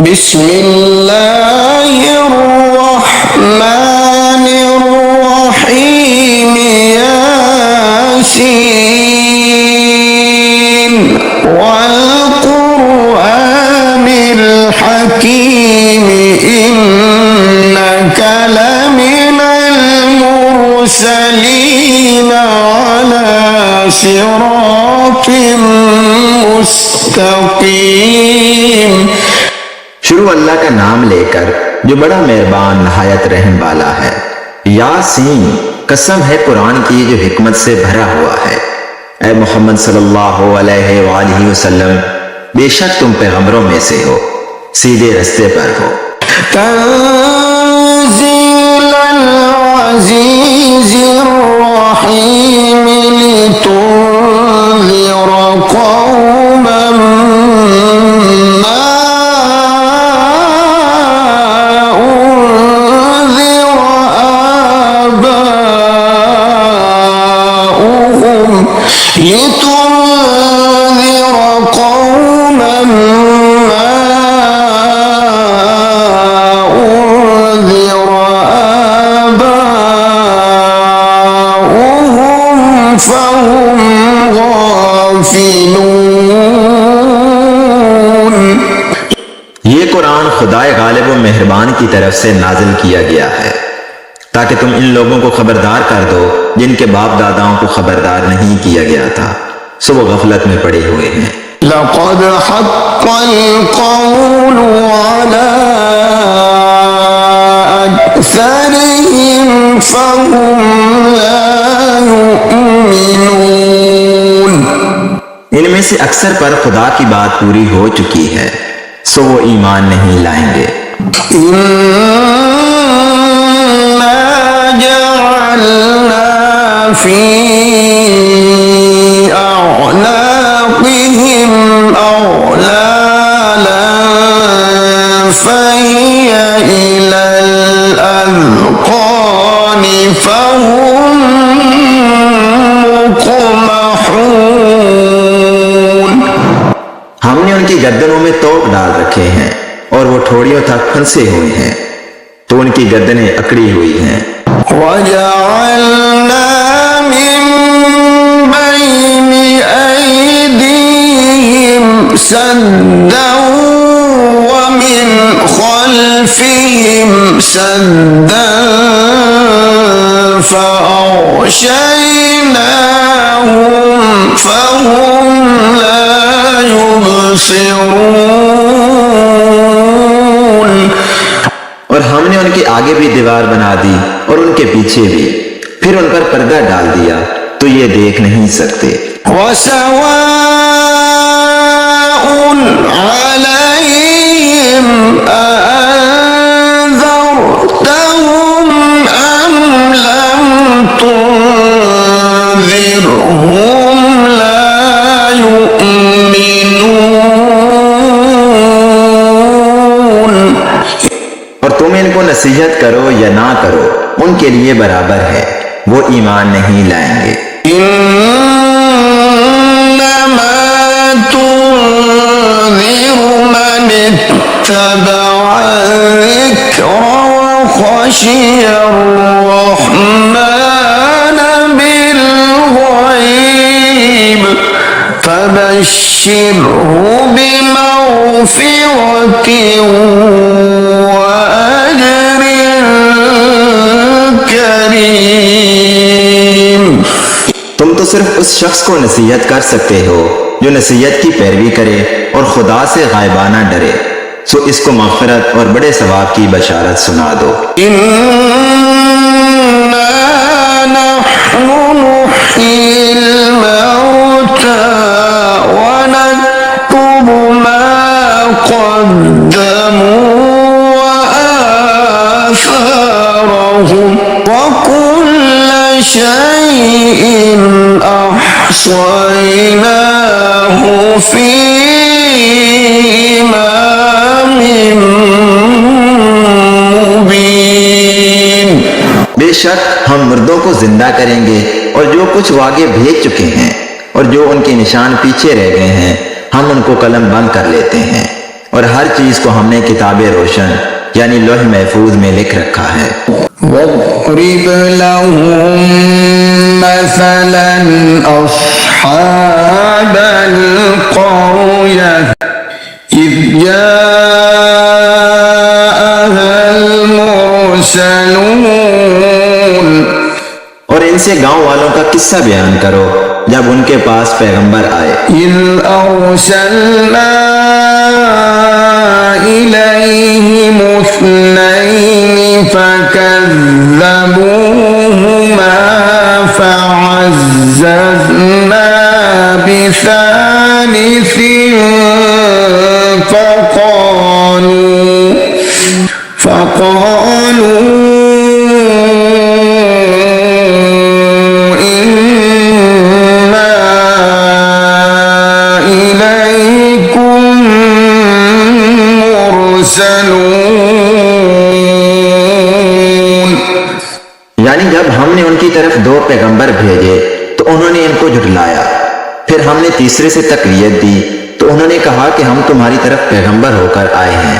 बिस्मिल्लाहिर्रहमानिर्रहीम यासीन वल कुरआनिल हकीम इन्नका लमिनल मुरसलीन अला सिरातिम मुस्तकीम। शुरू अल्लाह का नाम लेकर जो बड़ा मेहरबान नहायत रहम वाला है। यासीन, कसम है कुरान की जो हिकमत से भरा हुआ है। ऐ मोहम्मद सल्लल्लाहु अलैहि वसल्लम, बेशक तुम पैगंबरों में से हो, सीधे रास्ते पर हो। तंज़ीलल अज़ीज़िर रहीम लितुन्ज़िरा कौमन मा उन्ज़िरा आबाउहुम लितुन्ज़िरा कौमन मा उन्ज़िरा आबाउहुम फहुम गाफिलून। ये कुरान खुदाए गालिब व मेहरबान की तरफ से नाजिल किया गया है ताकि तुम इन लोगों को खबरदार कर दो जिनके बाप दादाओं को खबरदार नहीं किया गया था, सो वो गफलत में पड़े हुए हैं। लक़द हक़्क़ल क़ौलु अला अक्सरिहिम फ़हुम ला युमिनून। इनमें से अक्सर पर खुदा की बात पूरी हो चुकी है, सो वो ईमान नहीं लाएंगे। इन्ना जअलना फी अअनाक़िहिम अग़लालन फ़हिय इलल अज़क़ानि फ़हुम मुक़महून। हमने उनकी गर्दनों में तोप डाल रखे हैं और वो ठोड़ियों तक फंसे हुए हैं, तो उनकी गर्दनें अकड़ी हुई हैं। वजअलना मिन बैनि अयदीहिम सद्दन व मिन खल्फिहिम सद्दन फअग़शयनाहुम फहुम ला युबसिरून। और हमने उनके आगे भी दीवार बना दी और उनके पीछे भी, फिर उन पर पर्दा डाल दिया तो ये देख नहीं सकते। वसवाउन अलैहिम अअन्ज़रतहुम अम लम तुन्ज़िरहुम ला युमिनून। और तुम इनको नसीहत करो या ना करो, उनके लिए बराबर है, वो ईमान नहीं लाएंगे। इन्नमा तुन्ज़िरु मन इत्तबअ ज़िक्र व ख़शिय अर्रहमान बिलग़ैब फबश्शिरहु बिमग़फ़िरतिन व अज्रिन करीम। तुम तो सिर्फ उस शख्स को नसीहत कर सकते हो जो नसीहत की पैरवी करे और खुदा से गायबाना डरे, सो इसको मग़फ़िरत और बड़े सवाब की बशारत सुना दो। इन्ना नहनु नुह्यिल मौता व नक्तुबु मा क़द्दमू व आसारहुम व कुल्ल शैइन अहसयनाहु फी इमामिन मुबीन। बेशक हम मुर्दों को जिंदा करेंगे और जो कुछ वो आगे भेज चुके हैं और जो उनके निशान पीछे रह गए हैं हम उनको कलम बंद कर लेते हैं और और हर चीज को हमने किताबे रोशन यानी लौह महफूज में लिख रखा है। واضرب لهم مثلا أصحاب القرية إذ جاءها المرسلون। और इनसे गांव वालों का किस्सा बयान करो जब उनके पास पैगंबर आए। إذ أرسلنا إليهم اثنين فكذبوهما فعززنا بثالث فقالوا यानी जब हमने उनकी तरफ दो पैगंबर भेजे तो उन्होंने इनको झुठलाया। फिर हमने तीसरे से तकरीयत दी तो उन्होंने कहा कि हम तुम्हारी तरफ पैगंबर होकर आए हैं।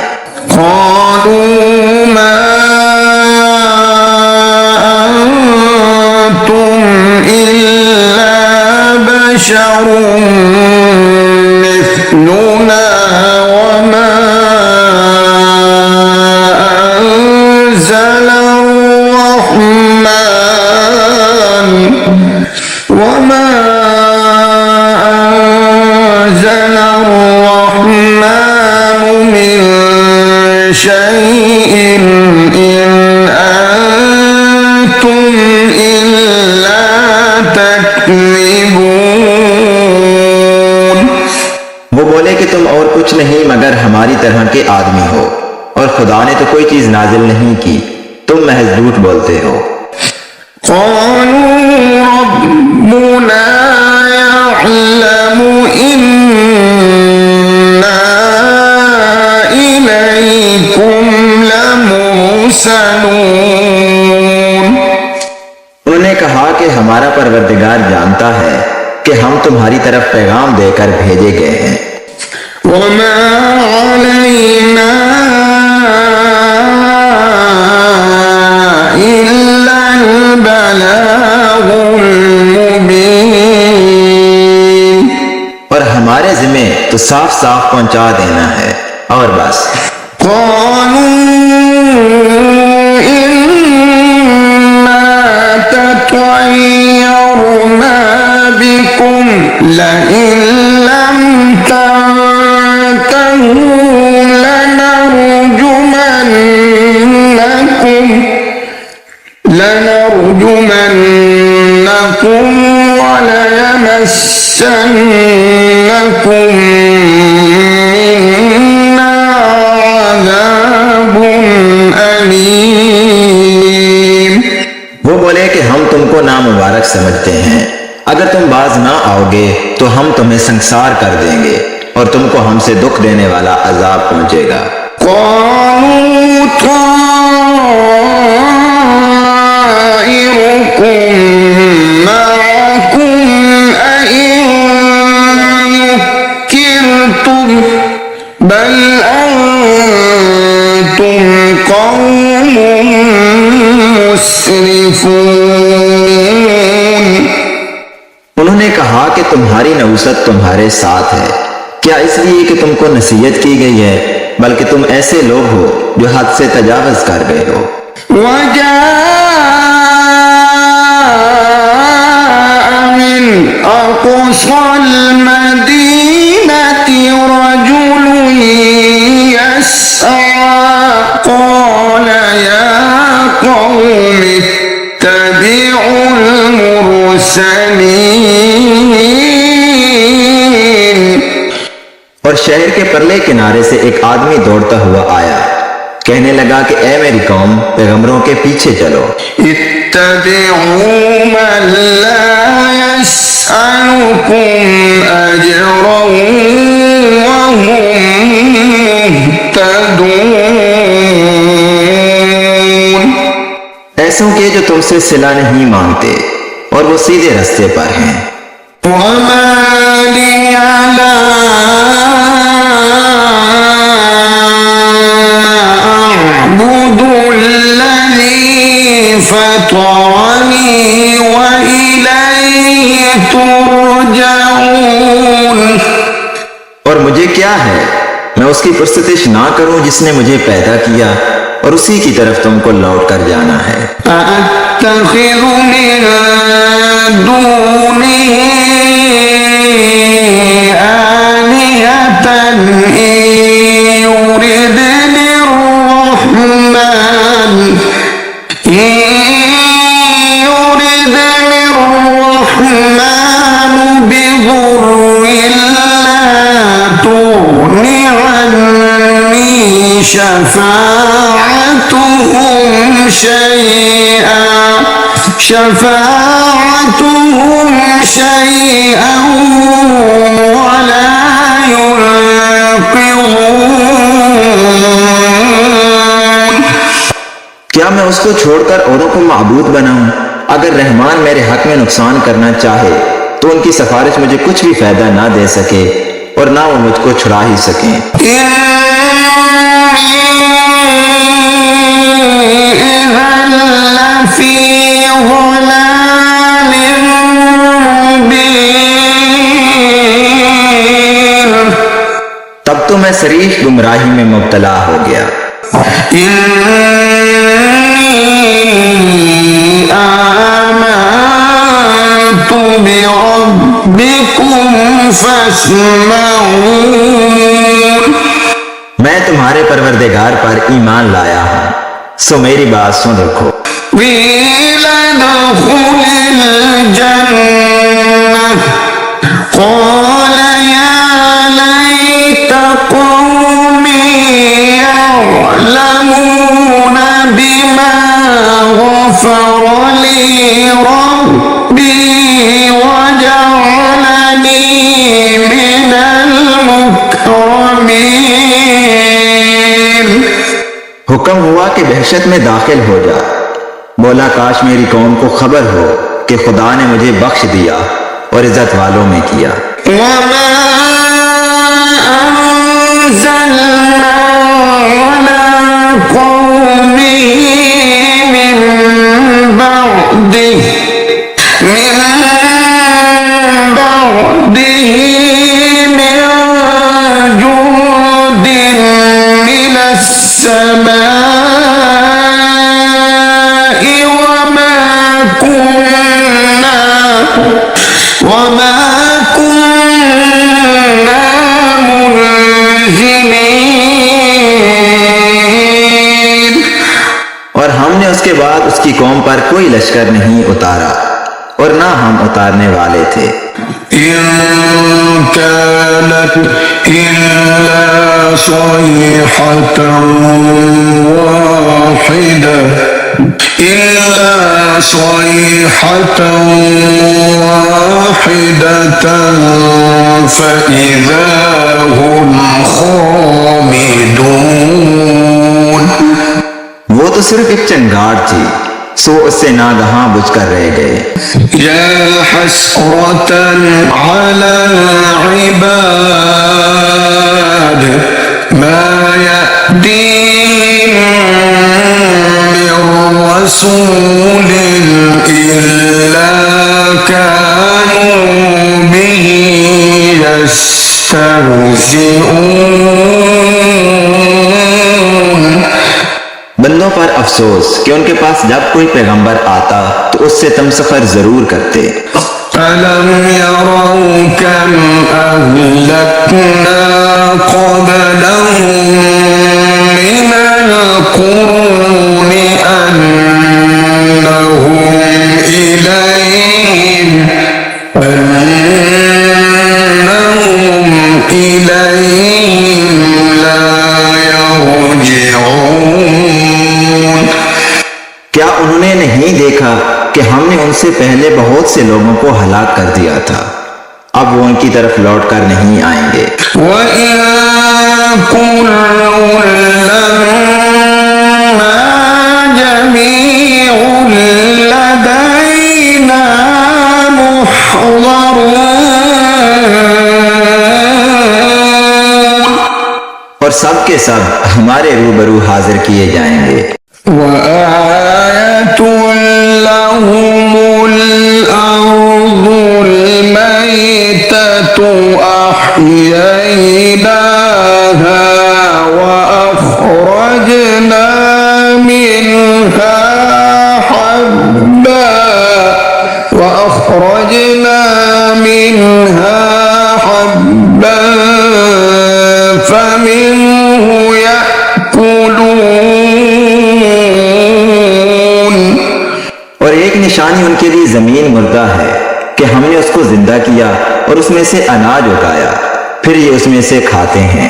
वो बोले कि तुम और कुछ नहीं मगर हमारी तरह के आदमी हो और खुदा ने तो कोई चीज नाजिल नहीं की, तुम महज झूठ बोलते हो। उन्होंने कहा कि हमारा परवरदिगार जानता है कि हम तुम्हारी तरफ पैगाम देकर भेजे गए हैं। वमा अलैना इल्लल बलागुल मुबीन। और हमारे जिम्मे तो साफ साफ पहुंचा देना है और बस। لئن لم تنتهوا لنرجمنكم وليمسنكم منا عذاب أليم। वो बोले कि हम तुमको नामुबारक समझते हैं, अगर तुम बाज ना आओगे तो हम तुम्हें संसार कर देंगे और तुमको हमसे दुख देने वाला अजाब पहुंचेगा। बल अंतुम कौम मुस्रिफून। उन्होंने कहा कि तुम्हारी नौसत तुम्हारे साथ है, क्या इसलिए कि तुमको नसीहत की गई है, बल्कि तुम ऐसे लोग हो जो हद से तजावज कर गए हो। मिन अक़सल मदीनति रजुलुन यस्आ क़ाल या क़ौमि इत्तबिउल मुरसलीन। और शहर के परले किनारे से एक आदमी दौड़ता हुआ आया, कहने लगा कि ए मेरी कौम, पैगंबरों के पीछे चलो। इत्तबिउ मन ला यसअलुकुम अजरन व हुम मुहतदून। ऐसों के जो तुमसे सिला नहीं मांगते और वो सीधे रास्ते पर हैं। वमा लिया ला فطرني وإليه ترجعون। और मुझे क्या है, मैं उसकी पुरस्तिश ना करूं जिसने मुझे पैदा किया और उसी की तरफ तुमको लौट कर जाना है। أأتخذ من دونه آلهة إن يردني الرحمن بضر لا تغن عني شفاعتهم شيئا ولا ينقذون। क्या मैं उसको छोड़कर औरों को माबूद बनाऊं? अगर रहमान मेरे हक में नुकसान करना चाहे तो उनकी सिफारिश मुझे कुछ भी फायदा ना दे सके और ना वो मुझको छुड़ा ही सके। तब तो मैं सरीफ गुमराही में मुब्तला हो गया। मैं तुम्हारे परवरदिगार पर ईमान लाया हूँ, सो मेरी बात सुन रखो। हुक्म हुआ कि बहशत में दाखिल हो जा। बोला काश मेरी कौम को खबर हो कि खुदा ने मुझे बख्श दिया और इज्जत वालों में किया। और हमने उसके बाद उसकी कौम पर कोई लश्कर नहीं उतारा और ना हम उतारने वाले थे। इन कानत इल्ला सयहतन वाहिदतन फइज़ा हुम खामिदून। वो तो सिर्फ एक चंगार थी, सो उससे नागहां बुझकर रह गए। या हसरतन अला इबाद मा यअतीहिम मिर रसूलिन इल्ला कानू बिही यस्तहज़िऊन। बंदों पर अफसोस कि उनके पास जब कोई पैगंबर आता तो उससे तमसखर जरूर करते। अलम यरौ कम अहलकना क़ब्लहुम मिनल क़ुरूनि अन्नहुम इलैहिम ला यरजिऊन। क्या उन्होंने नहीं देखा कि हमने उनसे पहले बहुत से लोगों को हलाक कर दिया था, अब वो उनकी तरफ लौट कर नहीं आएंगे। और सब के सब हमारे रूबरू हाजिर किए जाएंगे। वआयतुल أحييناها وأخرجنا منها حبا فمنه يأكلون। और एक निशानी उनके लिए जमीन मुर्दा है कि हमने उसको जिंदा किया और उसमें से अनाज उगाया, फिर ये उसमें से खाते हैं।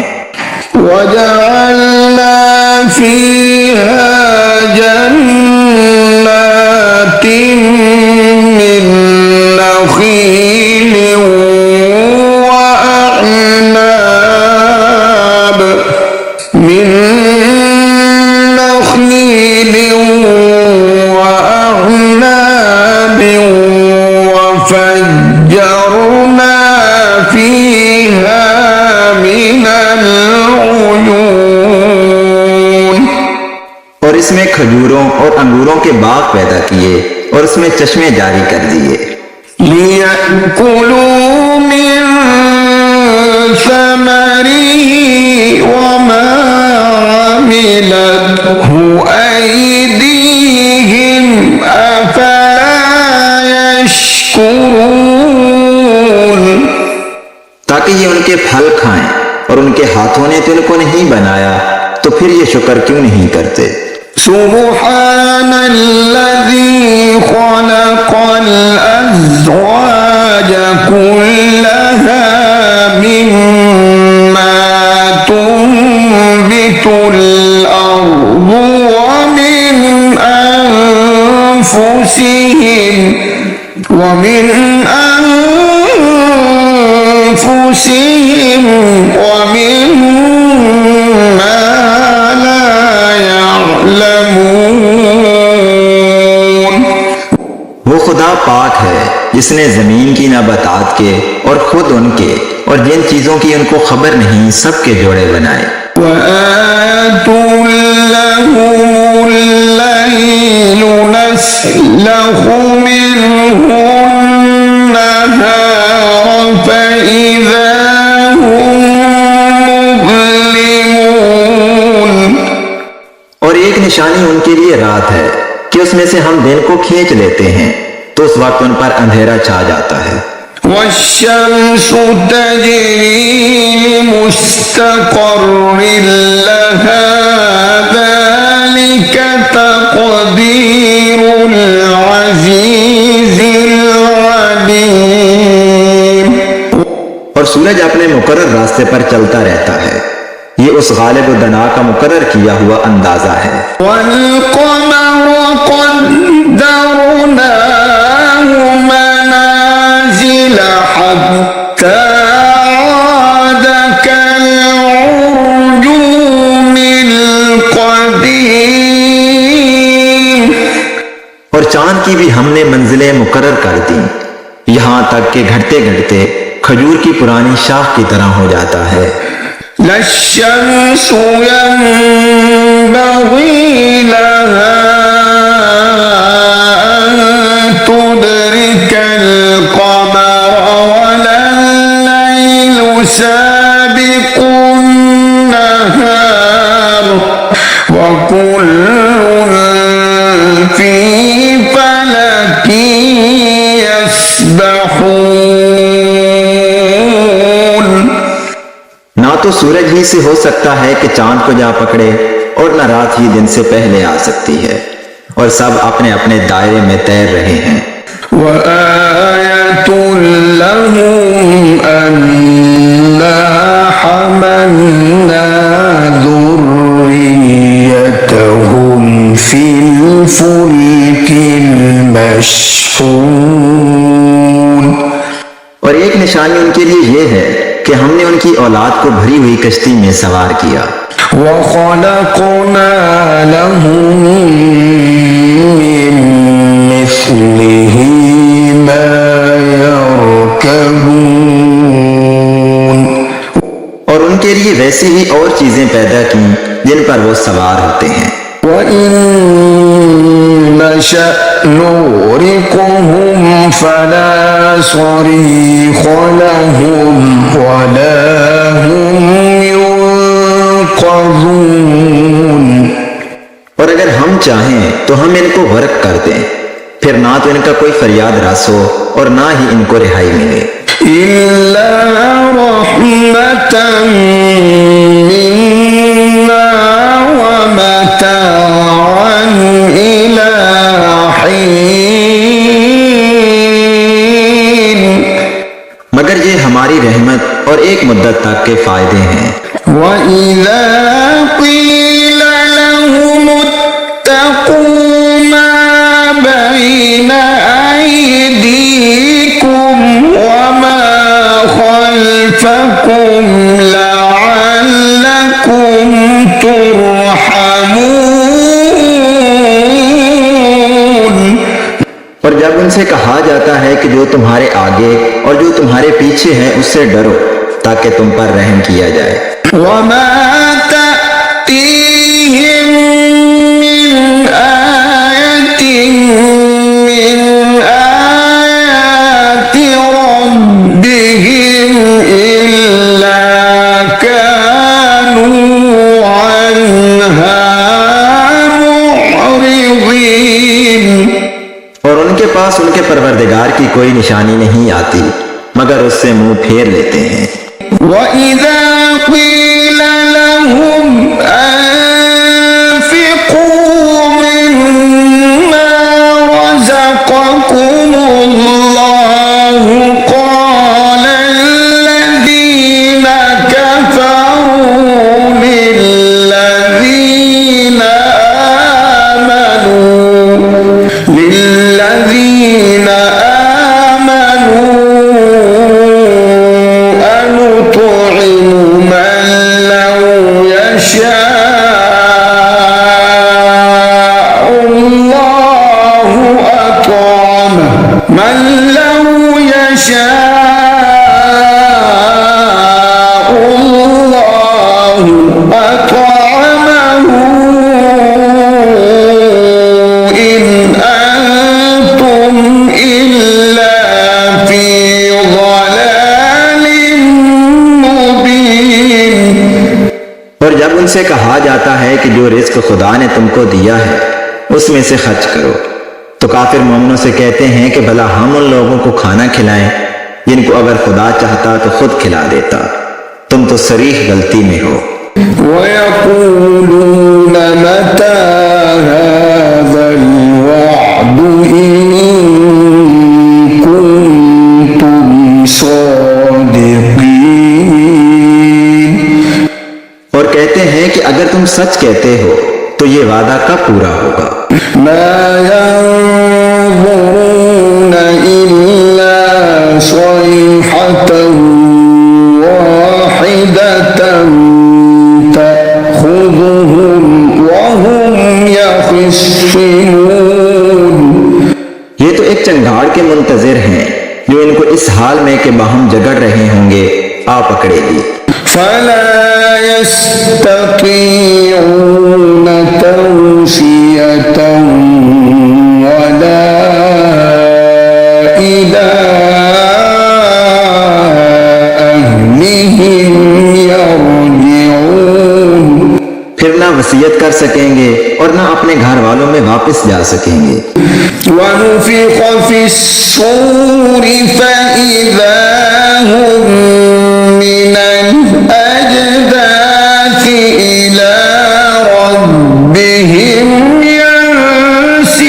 वजअलना फीहा जन्नातिन मिन नखील वअअनाब وفجرنا فيها من العيون। और इसमें खजूरों और अंगूरों के बाग पैदा किए और उसमें चश्मे जारी कर दिए। लियअकुलू मिन समरिही वमा अमिलतहु ऐदीहिम अफला यशकुरून। ताकि ये उनके फल खाएं, और उनके हाथों ने तो इनको नहीं बनाया, तो फिर ये शुक्र क्यों नहीं करते। सुब्हानल्लज़ी खलक़ल अज़वाज कुल्लहा मिम्मा तुंबितुल अर्दु व मिन अनफुसिहिम वमिम्मा ला यअलमून। वो खुदा पाक है जिसने जमीन की नबातात के और खुद उनके और जिन चीजों की उनको खबर नहीं सबके जोड़े बनाए। वआतुल लहुमुल लैल नस्लखु मिन्हु النهار فإذا هم مظلمون। और एक निशानी उनके लिए रात है कि उसमें से हम दिन को खींच लेते हैं, तो उस वक्त उन पर अंधेरा छा जाता है। والشمس تجري لمستقر لها ذلك تقدير العزيز العليم। और सूरज अपने मुकर्रर रास्ते पर चलता रहता है, ये उस गालिब व दना का मुकर्रर किया हुआ अंदाजा है। والقمر قدرناه منازل حتى عاد كالعرجون القديم। और चांद की भी हमने मंजिलें मुकर्रर कर दी, यहाँ तक कि घटते घटते खजूर की पुरानी शाख की तरह हो जाता है। लश्शम्स यंबग़ी लहा अन तुदरिकल क़मर वल्लैलु साबिक़ुन नहार वकुल्लुन फ़ी फ़लकिन यस्बहून। ना तो सूरज ही से हो सकता है कि चांद को जा पकड़े, और न रात ही दिन से पहले आ सकती है, और सब अपने अपने दायरे में तैर रहे हैं। वआयतुल लहुम अन्ना हमलना ذُرِّيَّتَهُمْ फिल फुल्किल मशहून। और एक निशानी उनके लिए यह है कि हमने उनकी औलाद को भरी हुई कश्ती में सवार किया। वख़लक़ना लहुम मिन मिस्लिही मा यरकबून। और उनके लिए वैसी ही और चीजें पैदा की जिन पर वो सवार होते हैं। وإن نشأ نغرقهم فلا صريخ لهم ولا هم ينقذون। और अगर हम चाहें तो हम इनको गर्क कर दें, फिर ना तो इनका कोई फरियाद रास हो और ना ही इनको रिहाई मिले। इल्ला रहमतन मिन्ना व मताअन इला हीन। मगर ये हमारी रहमत और एक मुद्दत तक के फायदे हैं। व इज़ा क़ील लहुम इत्तक़ू मा बैन अयदीकुम व मा खल्फकुम लअल्लकुम तुरहमून। और जब उनसे कहा जाता है कि जो तुम्हारे आगे और जो तुम्हारे पीछे है उससे डरो ताकि तुम पर रहम किया जाए। वमा तअतीहिम मिन आयतिन मिन आयाति रब्बिहिम इल्ला कानू अन्हा मुअरिदीन। और उनके पास उनके परवरदिगार की कोई निशानी नहीं आती मगर उससे मुंह फेर लेते हैं। वइज़ा क़ील लहुम अन्फ़िक़ू मिम्मा रज़क़कुमुल्लाहु क़ाल अल्लज़ीना कफ़रू लिल्लज़ीना आमनू अनुत'iमु मन लौ यशाअल्लाहु अत'अमहु मन लौ यशाअल्लाहु अत'अमहु इन अंतुम इल्ला फी ज़लालिम मुबीन। और जब उनसे कहा जाता है कि जो रिज्क खुदा ने तुमको दिया है उसमें से खर्च करो तो काफिर मोमिनों से कहते हैं कि भला हम उन लोगों को खाना खिलाएं जिनको अगर खुदा चाहता तो खुद खिला देता, तुम तो सरीह गलती में हो। वयक़ूलून मता हाज़ल वअदु इन कुन्तुम सादिक़ीन। और कहते हैं कि अगर तुम सच कहते हो तो ये वादा कब पूरा होगा। मा यंज़ुरून इल्ला सयहतन वाहिदतन तअख़ुज़ुहुम वहुम यख़िस्सिमून। ये तो एक चंगाड़ के मुंतजिर हैं जो इनको इस हाल में कि बाहम जगड़ रहे होंगे आ पकड़ेगी। फला यस्ततीऊन तौसियतन वला इला अहलिहिम यरजिऊन। फिर ना वसीयत कर सकेंगे और ना अपने घर वालों में वापस जा सकेंगे। वनुफ़िख़ फ़िस्सूर फ़इज़ा हुम मिनल अजदाथि इला रब्बिहिम यंसिलून।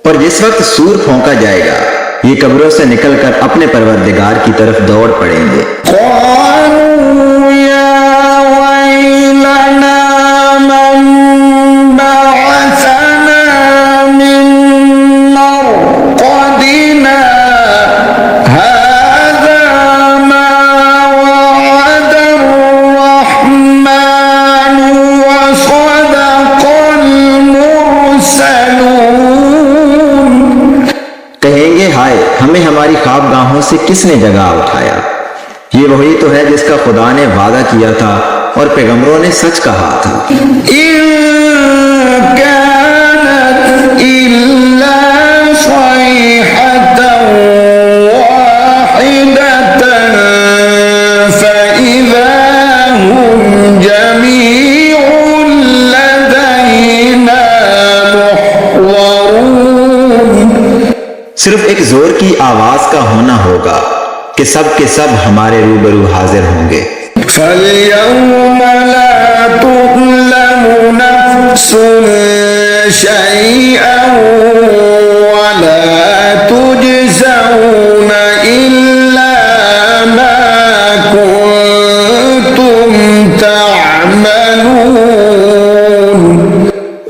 और जिस वक्त सूर फौंका जाएगा ये कब्रों से निकलकर अपने परवरदिगार की तरफ दौड़ पड़ेंगे। क़ालू या वैलना मन बअसना मिन मरक़दिना हाज़ा मा वअदर रहमानु व सदक़ल मुरसलून। कहेंगे हाय हमें हमारी ख्वाबगाहों से किसने जगा उठाया। ये वही तो है जिसका खुदा ने वादा किया था और पैगंबरों ने सच कहा था। इन कानत इल्ला सयहतन वाहिदतन फइज़ा हुम जमीउन लदैना मुहज़रून। सिर्फ एक जोर की आवाज का होना होगा कि सब के सब हमारे रूबरू हाजिर होंगे। فَالْيَوْمَ لَا تُظْلَمُ نَفْسٌ شَيْئًا وَلَا تُجْزَوْنَ إِلَّا مَا كُنتُمْ تَعْمَلُونَ।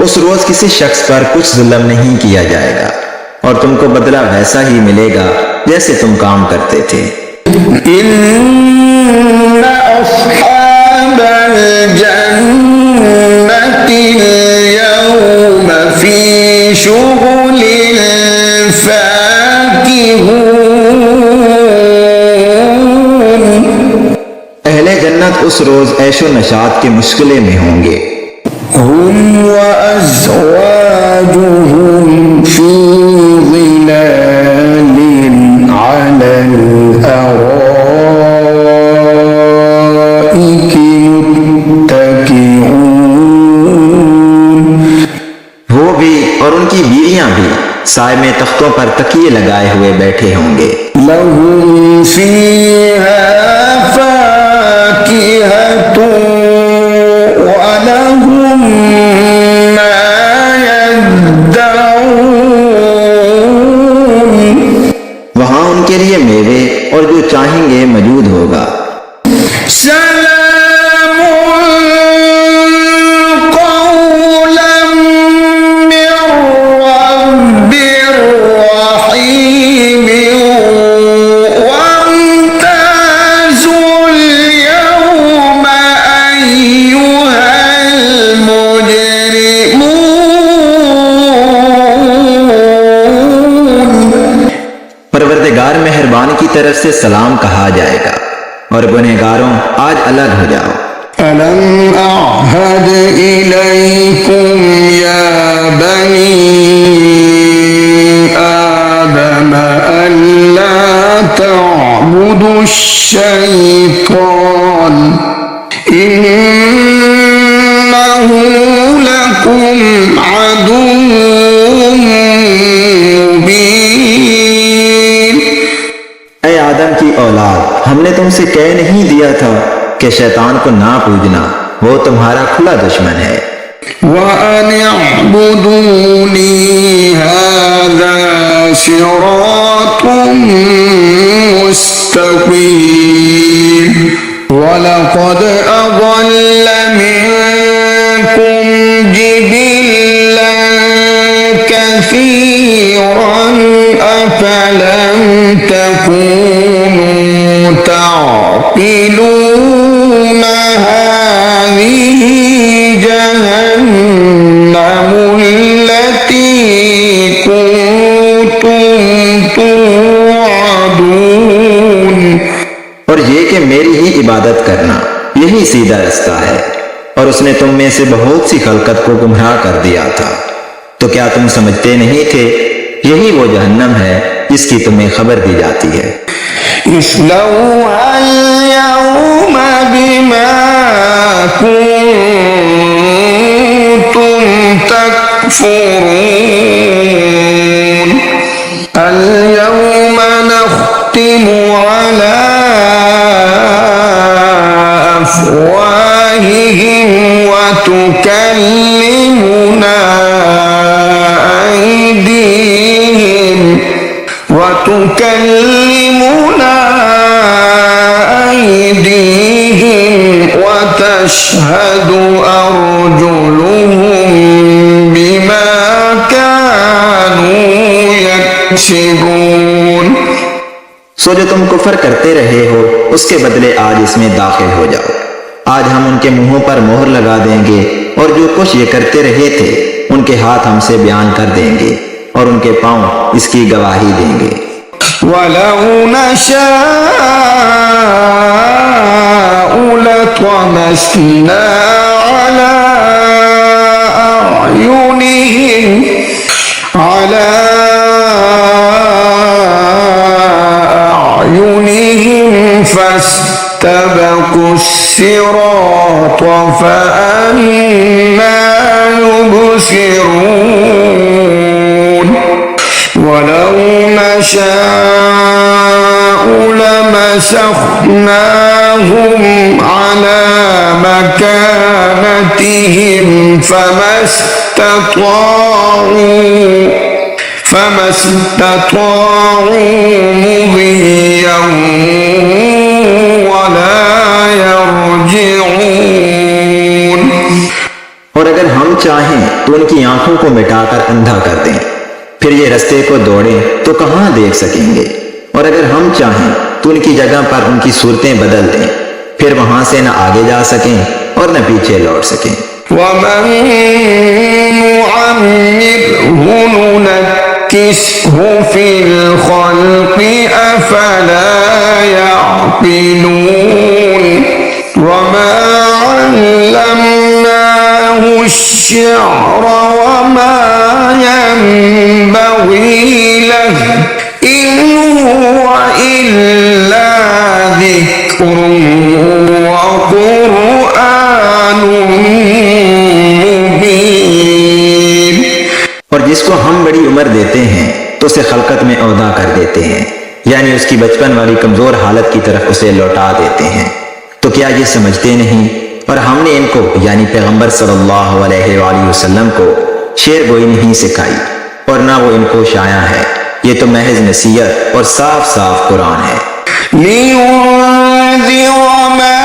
उस रोज किसी शख्स पर कुछ जुल्म नहीं किया जाएगा और तुमको बदला वैसा ही मिलेगा जैसे तुम काम करते थे। إن أصحاب الجنة اليوم في شغل فاكهون। अहले जन्नत उस रोज ऐशो नशात के मुश्किले में होंगे। هم وأزواجهم في ظلال على الأرائك متكئون। वो भी और उनकी बीवियां भी साए में तख्तों पर तकिए लगाए हुए बैठे होंगे। لهم فيها فاكهة ولهم ما يدعون। वहां उनके लिए मेवे और जो चाहेंगे मौजूद होगा। سلام قولا من رب رحيم وامتازوا اليوم أيها المجرمون। परवरदिगार मेहरबान की तरफ से सलाम कहा जाएगा और गुनहगारों आज अलग हो जाओ। ألم أعهد إليكم يا بني آدم ألا تعبدوا الشيطان إنه لكم عدو مبين। ऐ आदम की औलाद, हमने तुमसे कह नहीं दिया था कि शैतान को ना पूजना, वो तुम्हारा खुला दुश्मन है। وأن اعبدوني هذا صراط مستقيم ولقد أضل منكم جبلا كثيرا أفلم تكونوا تعقلون هذه جهنم التي كنتم توعدون। और ये कि मेरी ही इबादत करना यही सीधा रास्ता है और उसने तुम में से बहुत सी खलकत को गुमराह कर दिया था। तो क्या तुम समझते नहीं थे यही वो जहन्नम है जिसकी तुम्हें खबर दी जाती है। اصلوها اليوم بما كنتم تكفرون اليوم نختم على أفواههم وتكلمنا أيديهم وتشهد أرجلهم بما كانوا يكسبون। सो जो तुम कुफर करते रहे हो उसके बदले आज इसमें दाखिल हो जाओ। आज हम उनके मुंहों पर मोहर लगा देंगे और जो कुछ ये करते रहे थे उनके हाथ हमसे बयान कर देंगे और उनके पांव इसकी गवाही देंगे। ولو نشاء لطمسنا على أعينهم فاستبقوا الصراط فأنى يبصرون ولو نشاء لمسخناهم على مكانتهم فما استطاعوا مضيا ولا يرجعون। और अगर हम चाहें तो उनकी आंखों को मिटाकर अंधा कर दें, फिर ये रास्ते को दौड़ें तो कहां देख सकेंगे। और अगर हम चाहें तो उनकी जगह पर उनकी सूरतें बदल दें, फिर वहां से न आगे जा सकें और न पीछे लौट सकें। वमन नुअम्मिरहु नुनक्किसहु फिल खल्क़ि अफला यअक़िलून वमा अल्लमनाहु अश्शिअर वमा यंबग़ी लहु इन हुव इल्ला ज़िक्रुन व क़ुरआनुन मुबीन। और जिसको हम बड़ी उम्र देते हैं तो उसे खलकत में औदा कर देते हैं, यानी उसकी बचपन वाली कमजोर हालत की तरफ उसे लौटा देते हैं। तो क्या ये समझते नहीं? और हमने इनको यानी पैगंबर सल्लल्लाहु अलैहि वसल्लम को शेर गोई नहीं सिखाई और ना वो इनको शाया है। ये तो महज नसीहत और साफ साफ कुरान है। लियुन्ज़िर मन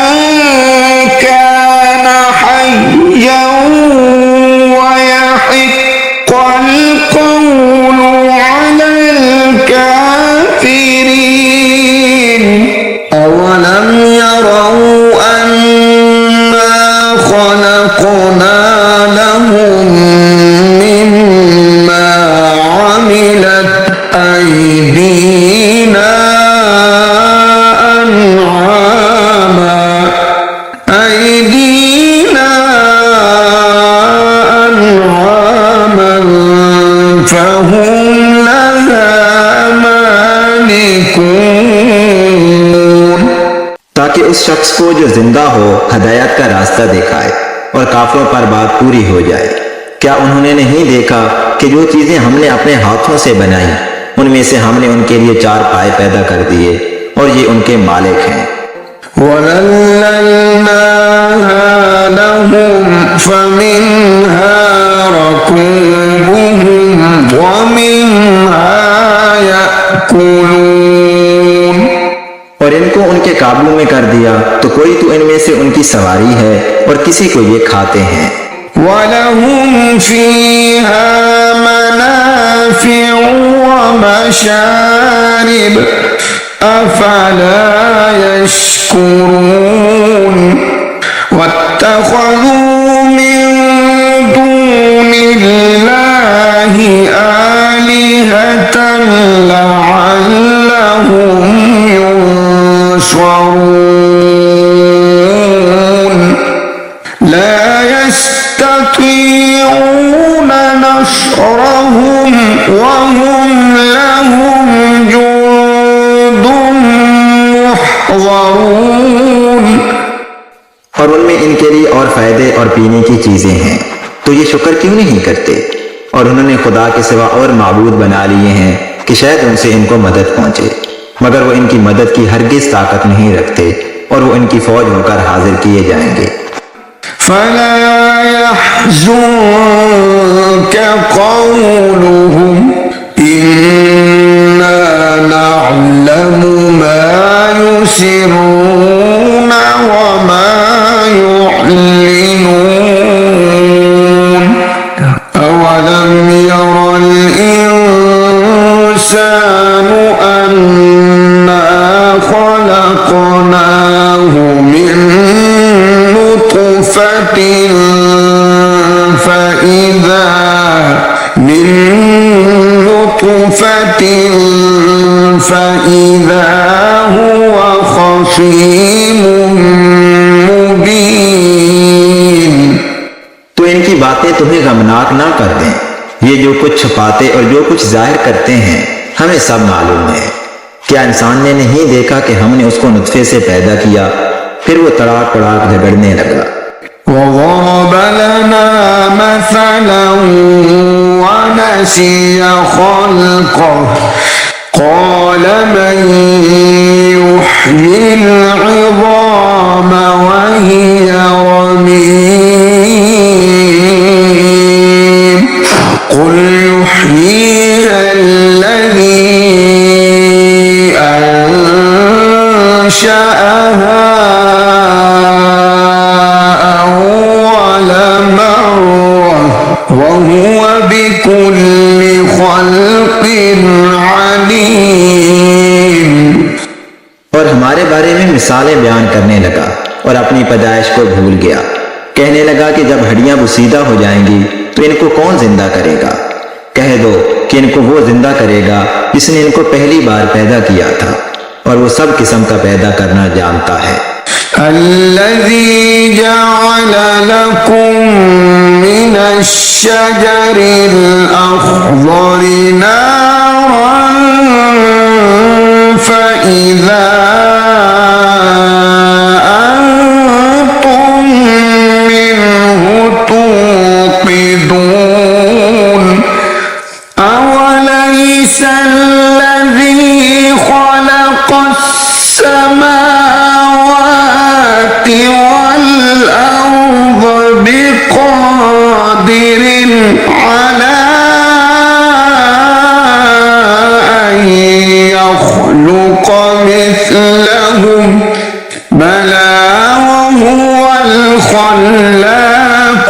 कान हय्यन वयहिक़्क़ल क़ौलु अलल काफ़िरीन अवलम यरौ अन्ना खलक़ना लहुम मिम्मा अमिलत अयदीना अन'ामन फहुम लहा मालिकून। ताकि उस शख्स को जो जिंदा हो हदायत का रास्ता दिखाए और काफिरों पर बात पूरी हो जाए। क्या उन्होंने नहीं देखा कि जो चीजें हमने अपने हाथों से बनाई उनमें से हमने उनके लिए 4 पाए पैदा कर दिए और ये उनके मालिक हैं। वज़ल्लल्नाहा लहुम फमिन्हा रकूबुहुम वमिन्हा यअकुलून। और इनको उनके काबू में कर दिया तो कोई तो इनमें से उनकी सवारी है और किसी को ये खाते हैं। वलहुम फीहा मनाफ़िउ व मशारिब अफला यश्कुरून वत्तख़ज़ू मिन दूनिल्लाहि आलिहतन लअल्लहुम युंसरून ला यस्ततीऊन नस्रहुम वहुम लहुम जुंदुन मुहज़रून। और उनमें इनके लिए और फायदे और पीने की चीजें हैं, तो ये शुक्र क्यों नहीं करते? और उन्होंने खुदा के सिवा और माबूद बना लिए हैं कि शायद उनसे इनको मदद पहुंचे, मगर वो इनकी मदद की हरगिज ताकत नहीं रखते और वो इनकी फौज होकर हाजिर किए जाएंगे। फला यहज़ुनक क़ौलुहुम इन्ना नअलमु मा युसिर्रून व मा युअलिनून अवलम यरल इंसानु अन्ना खलक़नाहु मिन नुत्फ़तिन فإذا هو خصيم मुबीन। तो इनकी बातें तुम्हें गमनाक ना कर दें। ये जो कुछ छुपाते और जो कुछ जाहिर करते हैं हमें सब मालूम है। क्या इंसान ने नहीं देखा कि हमने उसको नुत्फे से पैदा किया, फिर वो तड़ाक तड़ाक झगड़ने लगा। وضرب لنا مثلا ونسي خلقه قال من يحيي العظام وهي رميم قل يحييها الذي أنشأها وهو بكل خلق عليم। और हमारे बारे में मिसालें बयान करने लगा और अपनी पैदाइश को भूल गया। कहने लगा कि जब हड्डियां बुसीदा हो जाएंगी तो इनको कौन जिंदा करेगा। कह दो कि इनको वो जिंदा करेगा जिसने इनको पहली बार पैदा किया था और वो सब किस्म का पैदा करना जानता है। الذي جعل لكم من الشجر الأخضر نارا فإذا أنتم منه توقدون أوليس الذي خلق السماوات والأرض بقادر على أن يخلق مثلهم بلى وهو الخلاق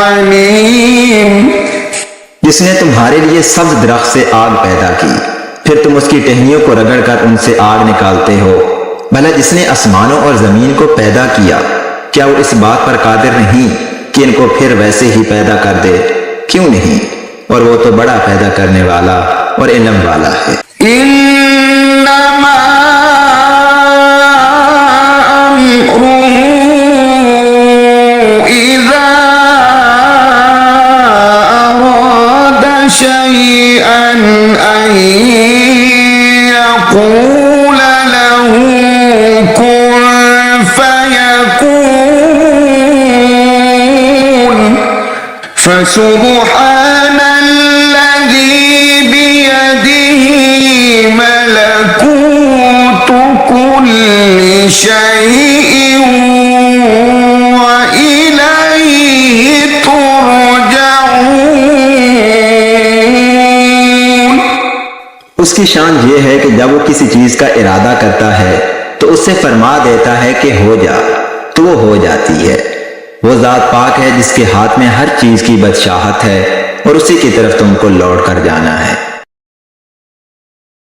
العليم। जिसने तुम्हारे लिए सब्ज दरख्त से आग पैदा की, फिर तुम उसकी टहनियों को रगड़कर उनसे आग निकालते हो। भला जिसने आसमानों और जमीन को पैदा किया, क्या वो इस बात पर कादिर नहीं कि इनको फिर वैसे ही पैदा कर दे? क्यों नहीं? और वो तो बड़ा पैदा करने वाला और इल्म वाला है। इन्नमा अम्रुहु इज़ा अरादा शैअन अन यक़ूल लहू कुन फयकून फसुब्हान الذي بيده ملكوت كل شيء وإليه ترجعون। उसकी शान ये है कि जब वो किसी चीज का इरादा करता है तो उससे फरमा देता है कि हो जा, तो वो हो जाती है। वो जात पाक है जिसके हाथ में हर चीज की बादशाहत है और उसी की तरफ तुमको लौट कर जाना है।